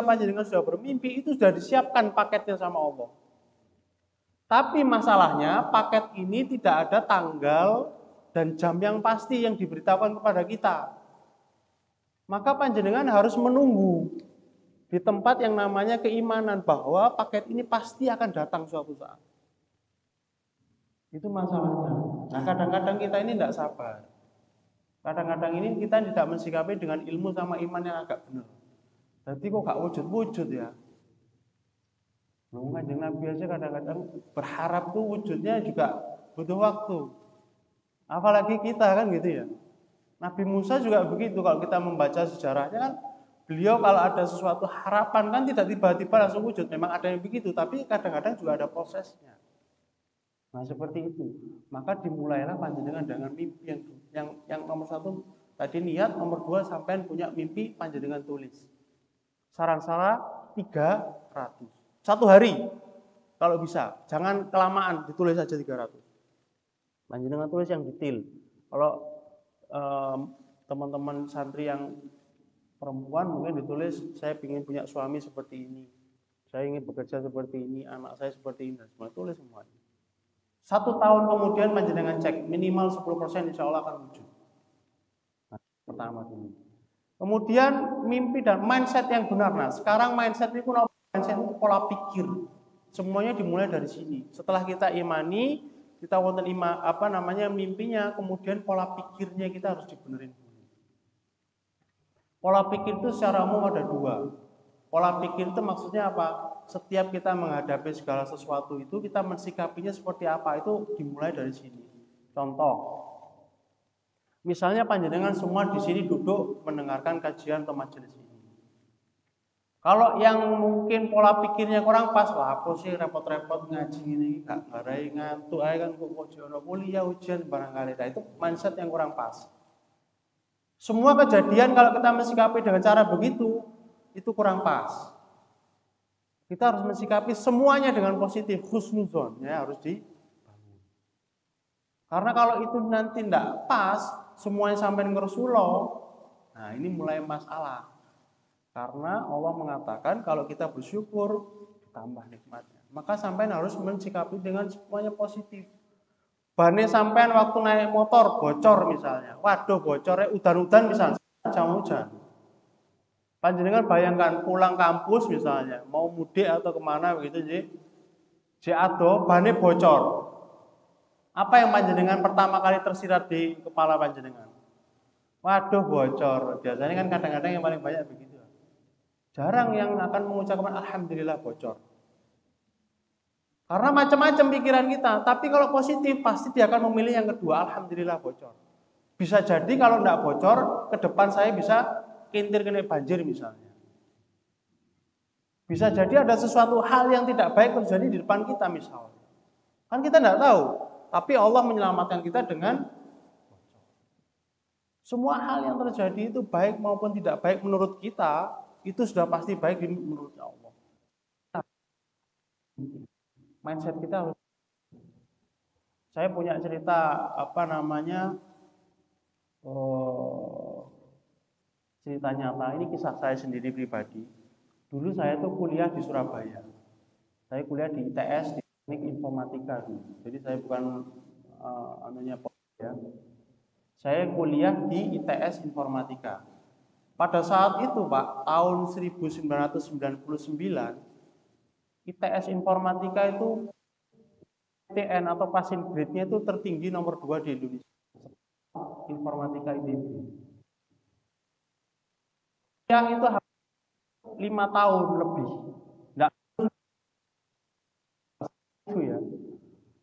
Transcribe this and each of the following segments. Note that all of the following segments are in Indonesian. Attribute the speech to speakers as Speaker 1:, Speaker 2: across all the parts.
Speaker 1: panjenengan sudah bermimpi, itu sudah disiapkan paketnya sama Allah. Tapi masalahnya paket ini tidak ada tanggal dan jam yang pasti yang diberitahukan kepada kita. Maka panjenengan harus menunggu di tempat yang namanya keimanan bahwa paket ini pasti akan datang suatu saat. Itu masalahnya. Nah, kadang-kadang kita ini tidak sabar. Kadang-kadang ini kita tidak mensikapi dengan ilmu sama iman yang agak benar. Jadi kok gak wujud-wujud ya. Kanjeng Nabi aja kadang-kadang berharap tuh wujudnya juga butuh waktu. Apalagi kita kan gitu ya. Nabi Musa juga begitu, kalau kita membaca sejarahnya kan beliau kalau ada sesuatu harapan kan tidak tiba-tiba langsung wujud. Memang ada yang begitu, tapi kadang-kadang juga ada prosesnya. Nah seperti itu. Maka dimulailah panjenengan dengan mimpi yang nomor 1 tadi niat, nomor 2 sampean punya mimpi panjenengan tulis. Saran-saran 300. 1 hari kalau bisa, jangan kelamaan, ditulis saja 300. Panjenengan tulis yang detail. Kalau teman-teman santri yang perempuan mungkin ditulis saya ingin punya suami seperti ini, saya ingin bekerja seperti ini, anak saya seperti ini, semua tulis semuanya. 1 tahun kemudian panjenengan cek minimal 10% insya Allah akan wujud. Nah, pertama dulu. Kemudian mimpi dan mindset yang benar. Nah, sekarang mindset itu pola pikir. Semuanya dimulai dari sini. Setelah kita imani, kita wonten mimpinya, kemudian pola pikirnya kita harus dibenerin. Pola pikir itu secara umum ada 2. Pola pikir itu maksudnya apa? Setiap kita menghadapi segala sesuatu itu kita mensikapinya seperti apa, itu dimulai dari sini. Contoh, misalnya panjenengan semua di sini duduk mendengarkan kajian atau majelis ini. Kalau yang mungkin pola pikirnya kurang pas, lah aku sih repot-repot ngaji ini, gak ngarai ngantuk aja kan kok jono kuliah ujian barangkali. Nah, itu mindset yang kurang pas. Semua kejadian kalau kita mensikapi dengan cara begitu, itu kurang pas. Kita harus mensikapi semuanya dengan positif, husnuzon, ya harus dibangun. Karena kalau itu nanti tidak pas, semuanya sampai ngerusuloh, nah ini mulai masalah. Karena Allah mengatakan kalau kita bersyukur, tambah nikmatnya. Maka sampean harus mensikapi dengan semuanya positif. Bane sampean waktu naik motor bocor misalnya, waduh bocornya udan-udan misalnya, jam hujan. Panjenengan bayangkan pulang kampus misalnya, mau mudik atau kemana begitu ado bane bocor. Apa yang panjenengan pertama kali tersirat di kepala panjenengan? Waduh bocor. Biasanya kan kadang-kadang yang paling banyak begitu. Jarang yang akan mengucapkan alhamdulillah bocor. Karena macam-macam pikiran kita. Tapi kalau positif pasti dia akan memilih yang kedua, alhamdulillah bocor. Bisa jadi kalau tidak bocor, ke depan saya bisa kintir kena banjir misalnya. Bisa jadi ada sesuatu hal yang tidak baik terjadi di depan kita misalnya. Kan kita tidak tahu. Tapi Allah menyelamatkan kita dengan semua hal yang terjadi itu baik maupun tidak baik menurut kita, itu sudah pasti baik menurut Allah. Mindset kita harus. Saya punya cerita cerita nyata. Ini kisah saya sendiri pribadi. Dulu saya tuh kuliah di Surabaya. Saya kuliah di ITS, di Teknik Informatika dulu. Jadi saya bukan ya. Saya kuliah di ITS Informatika. Pada saat itu Pak, tahun 1999, ITS Informatika itu PTN atau passing grade-nya itu tertinggi nomor 2 di Indonesia. Informatika ITB. Yang itu 5 tahun lebih. Enggak itu ya.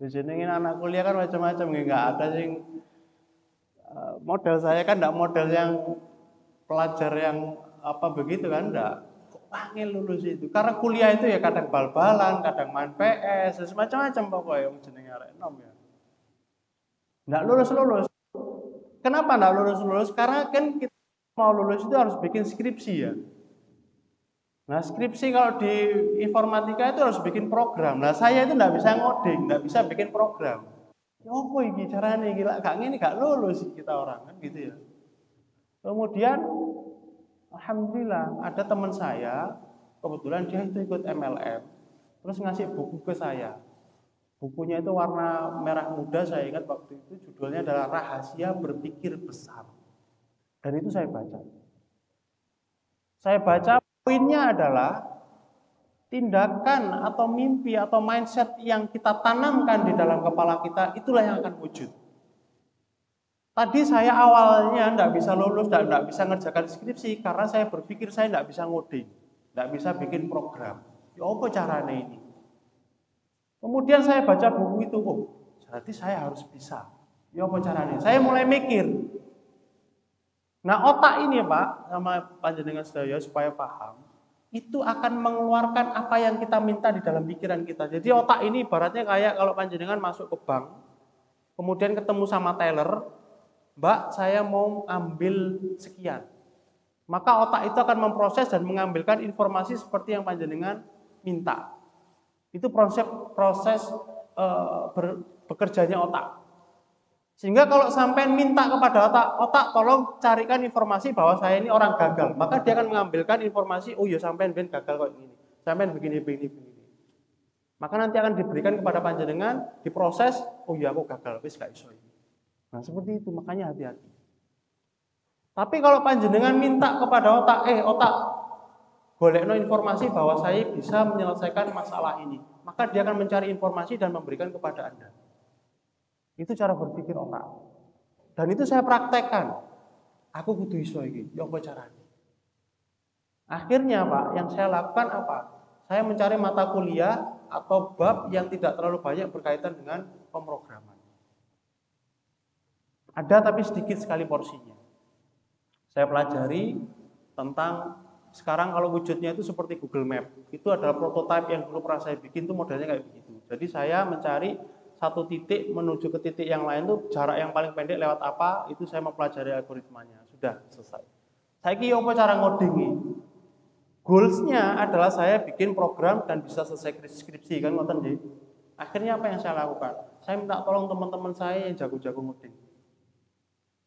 Speaker 1: Jenengin anak kuliah kan macam-macam, enggak ada yang model saya kan enggak model yang pelajar yang begitu kan, enggak. Kok angel lulus itu? Karena kuliah itu ya kadang bal-balan, kadang main PS, semacam-macam pokoknya yang jenenge arek enom ya. Enggak lulus-lulus. Kenapa enggak lulus-lulus? Karena kan kita mau lulus itu harus bikin skripsi ya. Nah skripsi kalau di informatika itu harus bikin program. Nah saya itu enggak bisa ngoding, enggak bisa bikin program. Ya apa ini caranya gila, gak ngene gak lulus kita orang kan gitu ya. Kemudian alhamdulillah ada teman saya Kebetulan dia itu ikut MLM, terus ngasih buku ke saya. Bukunya itu warna merah muda, saya ingat waktu itu judulnya adalah Rahasia Berpikir Besar. Dan itu saya baca. Saya baca, poinnya adalah tindakan atau mimpi atau mindset yang kita tanamkan di dalam kepala kita, itulah yang akan wujud. Tadi saya awalnya tidak bisa lulus, tidak bisa ngerjakan skripsi, karena saya berpikir saya tidak bisa ngoding, tidak bisa bikin program. Ya apa caranya ini? Kemudian saya baca buku itu, oh berarti saya harus bisa. Ya apa caranya? Saya mulai mikir. Nah otak ini Pak, sama panjenengan sedaya supaya paham, itu akan mengeluarkan apa yang kita minta di dalam pikiran kita. Jadi otak ini ibaratnya kayak kalau panjenengan masuk ke bank, kemudian ketemu sama teller, Mbak saya mau ambil sekian. Maka otak itu akan memproses dan mengambilkan informasi seperti yang panjenengan minta. Itu proses bekerjanya otak. Sehingga kalau sampai minta kepada otak tolong carikan informasi bahwa saya ini orang gagal, maka dia akan mengambilkan informasi, oh ya sampean ben gagal kok ini, sampean begini. Maka nanti akan diberikan kepada panjenengan, diproses, oh ya aku gagal, wis gak iso ini. Nah seperti itu, makanya hati-hati. Tapi kalau panjenengan minta kepada otak, otak, golekno informasi bahwa saya bisa menyelesaikan masalah ini, maka dia akan mencari informasi dan memberikan kepada Anda. Itu cara berpikir otak. Dan itu saya praktekkan. Aku kudu iso iki, ya apa caranya? Akhirnya Pak, yang saya lakukan apa? Saya mencari mata kuliah atau bab yang tidak terlalu banyak berkaitan dengan pemrograman. Ada tapi sedikit sekali porsinya. Saya pelajari tentang sekarang kalau wujudnya itu seperti Google Map. Itu adalah prototipe yang dulu pernah saya bikin, itu modelnya kayak begitu. Jadi saya mencari satu titik menuju ke titik yang lain tuh jarak yang paling pendek lewat apa, itu saya mempelajari algoritmanya. Sudah selesai. Saya kira apa cara ngodingi? Goalsnya adalah saya bikin program dan bisa selesai skripsi kan ngoten nggih. Akhirnya apa yang saya lakukan? Saya minta tolong teman-teman saya yang jago-jago ngoding.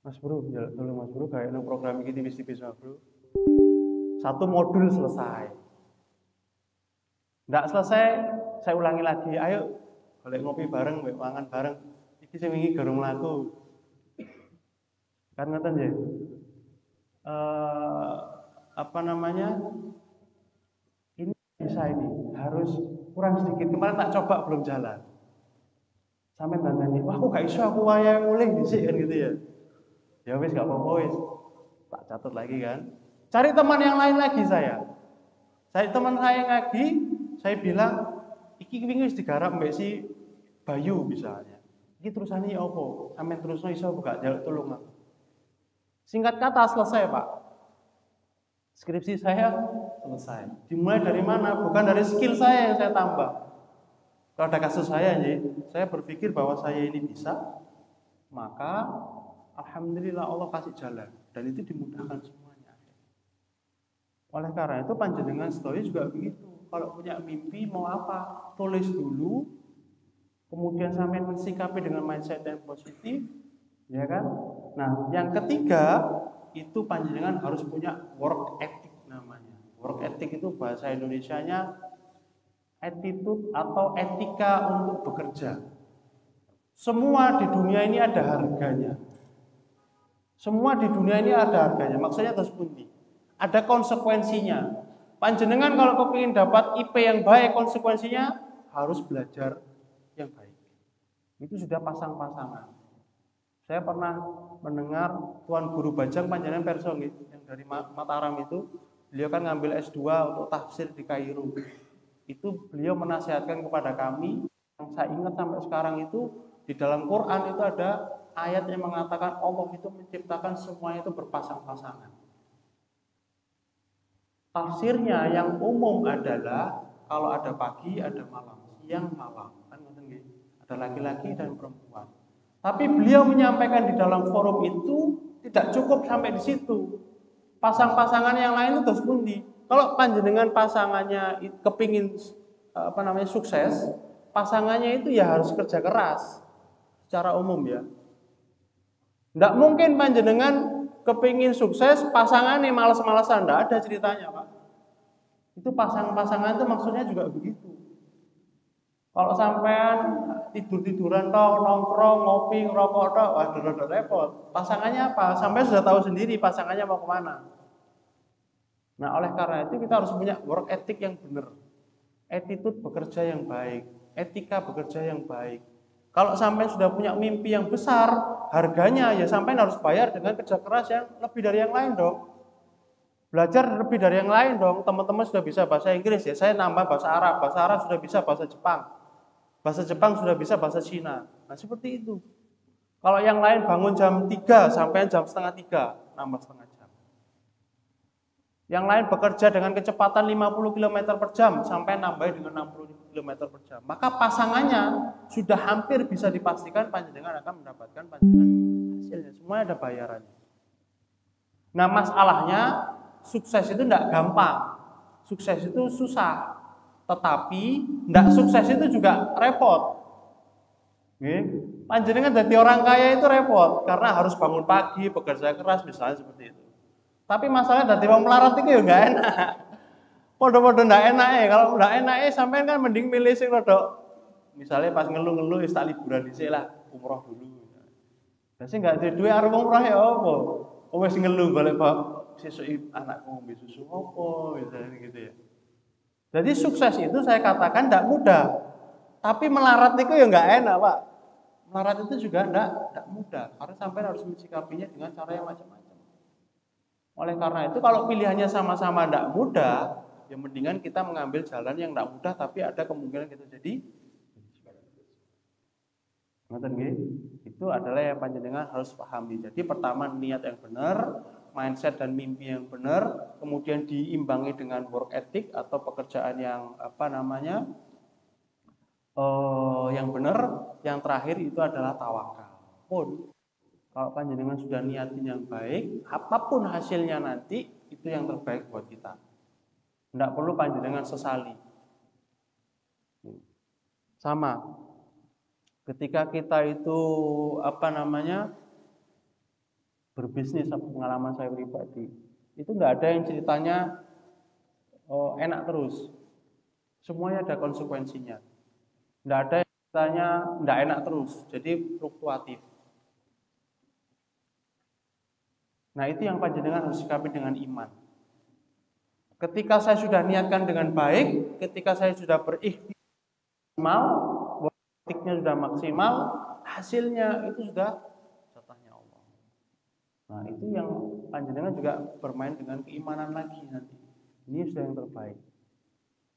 Speaker 1: Mas Bro, ya tolong Mas Bro kayak program ini tipis-tipis Mas Bro. Satu modul selesai. Nggak selesai, saya ulangi lagi. Ayo golek ngopi bareng, mangan bareng. Iki sing wingi garung mlaku. Kan ngoten nggih. Apa namanya? Ini bisa ini, harus kurang sedikit. Kemarin tak coba belum jalan. Sampai tandani, wah aku gak iso aku wayahe mulih dhisik kan gitu ya. Ya wis gak apa-apa wis. Tak catat lagi kan. Cari teman yang lain lagi saya. Saya teman saya lagi, saya bilang iki wingi wis digarap mbek si Bayu misalnya. Iki terusane ya apa? Sampeyan terusno iso gak njaluk tulung aku. Singkat kata selesai, Pak. Skripsi saya selesai. Dimulai dari mana? Bukan dari skill saya yang saya tambah. Kalau ada kasus saya saya berpikir bahwa saya ini bisa, maka alhamdulillah Allah kasih jalan dan itu dimudahkan semuanya. Oleh karena itu panjenengan story juga begitu. Kalau punya mimpi mau apa? Tulis dulu, kemudian sampai mensikapi dengan mindset yang positif, ya kan? Nah, yang ketiga itu panjenengan harus punya work ethic namanya. Work ethic itu bahasa Indonesianya attitude atau etika untuk bekerja. Semua di dunia ini ada harganya. Semua di dunia ini ada harganya. Maksudnya terus pundi. Ada konsekuensinya. Panjenengan kalau kepingin dapat IP yang baik, konsekuensinya harus belajar yang baik. Itu sudah pasang-pasangan. Saya pernah mendengar Tuan Guru Bajang panjenengan perso yang dari Mataram itu, beliau kan ngambil S2 untuk tafsir di Kairo. Itu beliau menasihatkan kepada kami, yang saya ingat sampai sekarang itu di dalam Quran itu ada ayat yang mengatakan Allah itu menciptakan semuanya itu berpasang-pasangan. Tafsirnya yang umum adalah kalau ada pagi, ada malam, siang, malam, kan ada laki-laki dan perempuan. Tapi beliau menyampaikan di dalam forum itu tidak cukup sampai di situ. Pasang-pasangan yang lain itu terus pundi. Kalau panjenengan pasangannya kepingin sukses, pasangannya itu ya harus kerja keras secara umum ya. Tidak mungkin panjenengan kepingin sukses, pasangannya malas-malasan, tidak ada ceritanya Pak. Itu pasangan-pasangan itu maksudnya juga begitu. Kalau sampean tidur-tiduran toh, nongkrong, ngopi, ngerokok toh, wah rada repot. Pasangannya apa? Sampai sudah tahu sendiri pasangannya mau kemana. Nah, oleh karena itu kita harus punya work ethic yang benar. Attitude bekerja yang baik, etika bekerja yang baik. Kalau sampai sudah punya mimpi yang besar, harganya ya sampai harus bayar dengan kerja keras yang lebih dari yang lain dong. Belajar lebih dari yang lain dong. Teman-teman sudah bisa bahasa Inggris ya, saya nambah bahasa Arab sudah bisa bahasa Jepang sudah bisa bahasa Cina. Nah, seperti itu. Kalau yang lain bangun jam 3 sampai jam setengah 3, nambah setengah jam. Yang lain bekerja dengan kecepatan 50 km per jam sampai nambah dengan 60 km per jam. Maka pasangannya sudah hampir bisa dipastikan panjenengan akan mendapatkan panjenengan hasilnya. Semuanya ada bayarannya. Nah, masalahnya sukses itu tidak gampang. Sukses itu susah. Tetapi tidak sukses itu juga repot. Panjenengan jadi orang kaya itu repot karena harus bangun pagi, bekerja keras misalnya seperti itu. Tapi masalahnya dari wong melarat itu ya enggak enak. Podo-podo enggak enak ya. Kalau enggak enak sampean kan mending milih sing rada misalnya pas ngeluh-ngeluh wis tak liburan dhisik lah, umroh dulu. Lah sing enggak duwe arep umroh ya apa? Wis ngeluh golek sesuk anakku ngombe susu apa misalnya gitu ya. Jadi sukses itu saya katakan enggak mudah. Tapi melarat itu ya enggak enak, Pak. Melarat itu juga enggak mudah karena sampean harus mensikapinya dengan cara yang macam-macam. Oleh karena itu kalau pilihannya sama-sama tidak mudah, ya mendingan kita mengambil jalan yang tidak mudah tapi ada kemungkinan kita jadi. Itu adalah yang panjenengan harus pahami. Jadi pertama niat yang benar, mindset dan mimpi yang benar, kemudian diimbangi dengan work ethic atau pekerjaan yang yang benar, yang terakhir itu adalah tawakal. Kalau panjenengan sudah niatin yang baik, apapun hasilnya nanti itu yang terbaik buat kita. Tidak perlu panjenengan sesali. Sama. Ketika kita itu berbisnis, pengalaman saya pribadi, itu tidak ada yang ceritanya enak terus. Semuanya ada konsekuensinya. Tidak ada yang ceritanya tidak enak terus. Jadi fluktuatif. Nah, itu yang panjenengan harus sikapi dengan iman. Ketika saya sudah niatkan dengan baik, ketika saya sudah berikhtiar maksimal, praktiknya sudah maksimal, hasilnya itu sudah jatahnya Allah. Nah, itu yang panjenengan juga bermain dengan keimanan lagi nanti. Ini sudah yang terbaik.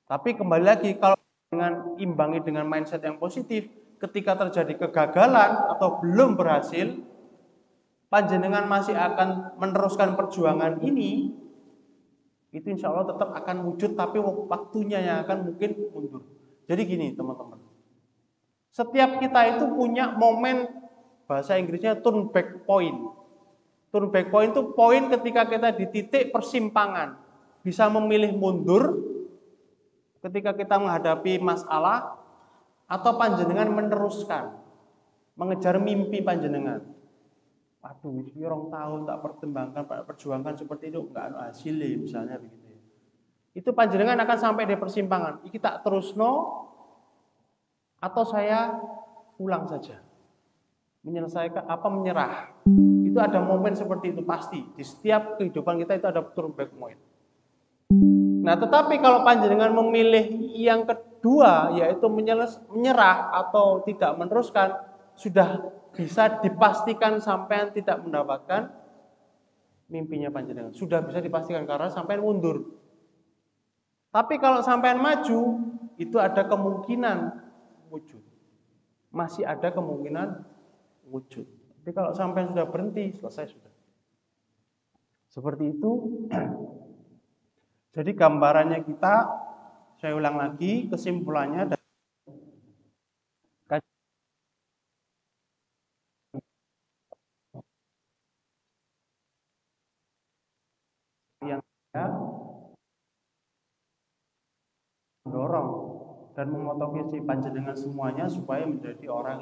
Speaker 1: Tapi kembali lagi, kalau dengan imbangi dengan mindset yang positif, ketika terjadi kegagalan atau belum berhasil, panjenengan masih akan meneruskan perjuangan ini, itu insya Allah tetap akan wujud, tapi waktunya yang akan mungkin mundur. Jadi gini teman-teman, setiap kita itu punya momen, bahasa Inggrisnya turn back point. Turn back point itu poin ketika kita di titik persimpangan, bisa memilih mundur ketika kita menghadapi masalah, atau panjenengan meneruskan mengejar mimpi panjenengan. Aduh, ini orang tahun tak perjuangkan seperti itu, enggak ada hasilnya misalnya begitu. Itu panjenengan akan sampai di persimpangan. Iki tak terusno atau saya pulang saja. Menyelesaikan menyerah. Itu ada momen seperti itu pasti. Di setiap kehidupan kita itu ada turn back point. Nah, tetapi kalau panjenengan memilih yang kedua, yaitu menyerah atau tidak meneruskan, sudah bisa dipastikan sampean tidak mendapatkan mimpinya panjenengan. Sudah bisa dipastikan karena sampean mundur. Tapi kalau sampean maju, itu ada kemungkinan wujud. Masih ada kemungkinan wujud. Tapi kalau sampean sudah berhenti, selesai sudah. Seperti itu. Jadi gambarannya kita, saya ulang lagi, kesimpulannya yang mendorong dan memotivasi panjenengan semuanya supaya menjadi orang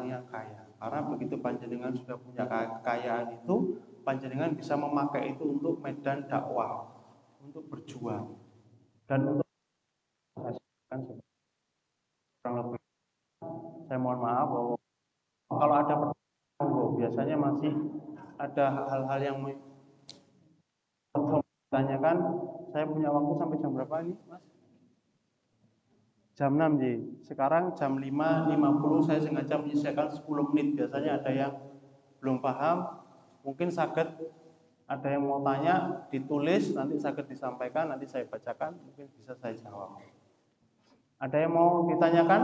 Speaker 1: yang kaya. Karena begitu panjenengan sudah punya kekayaan itu, panjenengan bisa memakai itu untuk medan dakwah, untuk berjuang dan untuk kan kurang lebih. Saya mohon maaf bahwa kalau ada pertanyaan, biasanya masih ada hal-hal yang ditanyakan. Saya punya waktu sampai jam berapa ini, Mas? Jam 6 Ji. Sekarang jam 5.50 saya sengaja menyisihkan 10 menit. Biasanya ada yang belum paham, mungkin sakit ada yang mau tanya, ditulis, nanti sakit disampaikan, nanti saya bacakan, mungkin bisa saya jawab. Ada yang mau ditanyakan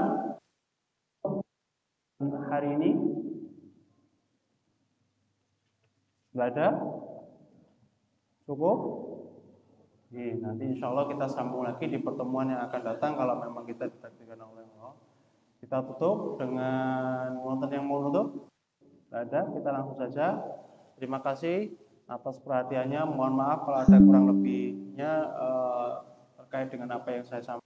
Speaker 1: hari ini? Enggak ada? Cukup? Nanti insya Allah kita sambung lagi di pertemuan yang akan datang kalau memang kita ditakdirkan oleh Allah. Kita tutup dengan nonton yang mau nutup. Tidak ada, kita langsung saja. Terima kasih atas perhatiannya. Mohon maaf kalau ada kurang lebihnya terkait dengan apa yang saya sampaikan.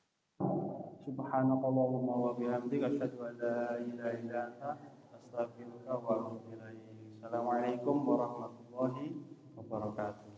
Speaker 1: Subhanakallahumma wa bihamdika asyhadu an la ilaha illa anta astaghfiruka wa atubu ilaik. Assalamualaikum warahmatullahi wabarakatuh.